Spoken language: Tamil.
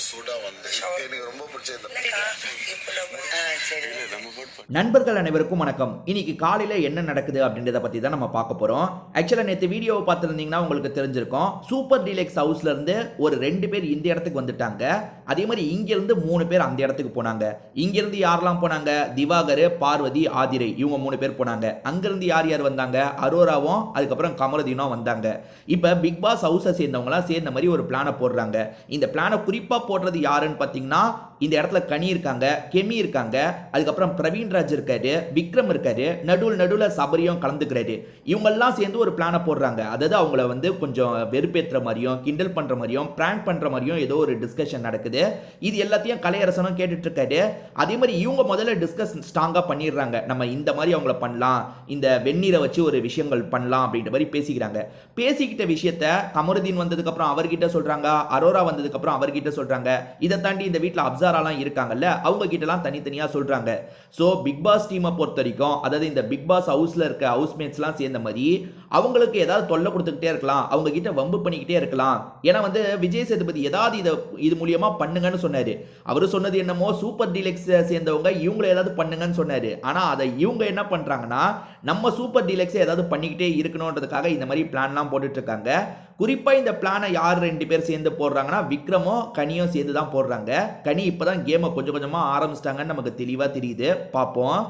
சூடா வந்தேன். எனக்கு ரொம்ப பிடிச்ச இந்த நண்பர்கள் அனைவருக்கும் வணக்கம். இன்னைக்கு காலையில என்ன நடக்குது அப்படின்றத பத்தி தான் நம்ம பார்க்க போறோம். ஆக்சுவலா நேத்து வீடியோவை பார்த்திருந்தீங்கன்னா உங்களுக்கு தெரிஞ்சிருக்கும். சூப்பர் டீலக்ஸ் ஹவுஸ்ல இருந்து ஒரு 2 பேர் இந்த இடத்துக்கு வந்துட்டாங்க. அதே மாதிரி இங்க இருந்து 3 பேர் அந்த இடத்துக்கு போனாங்க. இங்க இருந்து யாரெல்லாம் போனாங்க? திவாகர், பார்வதி, ஆதிரை இவங்க 3 பேர் போனாங்க. அங்க இருந்து யார் யார் வந்தாங்க? அரோராவும் அதுக்கப்புறம் கமருதீனும் வந்தாங்க. இப்ப பிக் பாஸ் ஹவுஸை சேர்ந்தவங்களா சேர்ந்த மாதிரி ஒரு பிளானை போடுறாங்க. இந்த பிளானை குறிப்பா போடுறது யாருன்னு பாத்தீங்கன்னா இந்த இடத்துல கனி இருக்காங்க, கெமி இருக்காங்க, அதுக்கப்புறம் பிரவீன்ராஜ் இருக்காரு, விக்ரம் இருக்காரு, நடுவுல சபரியும் கலந்துக்கிறாரு. இவங்கெல்லாம் சேர்ந்து ஒரு பிளானை போடுறாங்க. அதாவது அவங்கள வந்து கொஞ்சம் வெறுப்பேற்றுற மாதிரியும் கிண்டல் பண்ற மாதிரியும் பிராங்க் பண்ற மாதிரியும் ஏதோ ஒரு டிஸ்கஷன் நடக்குது. இது எல்லாத்தையும் கலையரசனும் கேட்டுட்டு இருக்காரு. அதே மாதிரி இவங்க முதல்ல டிஸ்கஸ் ஸ்ட்ராங்கா பண்ணிடுறாங்க. நம்ம இந்த மாதிரி அவங்கள பண்ணலாம், இந்த வெந்நீரை வச்சு ஒரு விஷயங்கள் பண்ணலாம் அப்படின்ற மாதிரி பேசிக்கிறாங்க. பேசிக்கிட்ட விஷயத்த கமருதீன் வந்ததுக்கு அப்புறம் அவர்கிட்ட சொல்றாங்க, அரோரா வந்ததுக்கு அப்புறம் அவர்கிட்ட சொல்றாங்க. இதை தாண்டி இந்த வீட்டில் அப்சாராலாம் இருக்காங்கல்ல, அவங்க கிட்டலாம் தனித்தனியா சொல்றாங்க. சோ பிக் பாஸ் டீமை பொறுத்த வரைக்கும், அதாவது இந்த பிக் பாஸ் ஹவுஸ்ல இருக்க ஹவுஸ்மேட்ஸ்லாம் சேர்ந்த மாதிரி அவங்களுக்கு ஏதாவது தொல்லை கொடுத்துக்கிட்டே இருக்கலாம், அவங்க கிட்ட வம்பு பண்ணிக்கிட்டே இருக்கலாம். ஏன்னா வந்து விஜய் சேதுபதி ஏதாவது இது மூலியமா பண்ணுங்கன்னு சொன்னாரு. அவரு சொன்னது என்னமோ சூப்பர் டீலக்ஸ் சேர்ந்தவங்க இவங்களை ஏதாவது பண்ணுங்கன்னு சொன்னாரு. ஆனா அதை இவங்க என்ன பண்றாங்கன்னா, நம்ம சூப்பர் டீலக்ஸ் ஏதாவது பண்ணிக்கிட்டே இருக்கணும்ன்றதுக்காக இந்த மாதிரி பிளான்லாம் போட்டுட்டு இருக்காங்க. குறிப்பா இந்த பிளானை யார் 2 பேர் சேர்ந்து போடுறாங்கன்னா, விக்ரமும் கனியும் சேர்ந்து தான் போடுறாங்க. கனி இப்பதான் கேமை கொஞ்சம் கொஞ்சமா ஆரம்பிச்சிட்டாங்கன்னு நமக்கு தெளிவா தெரியுது. பார்ப்போம்.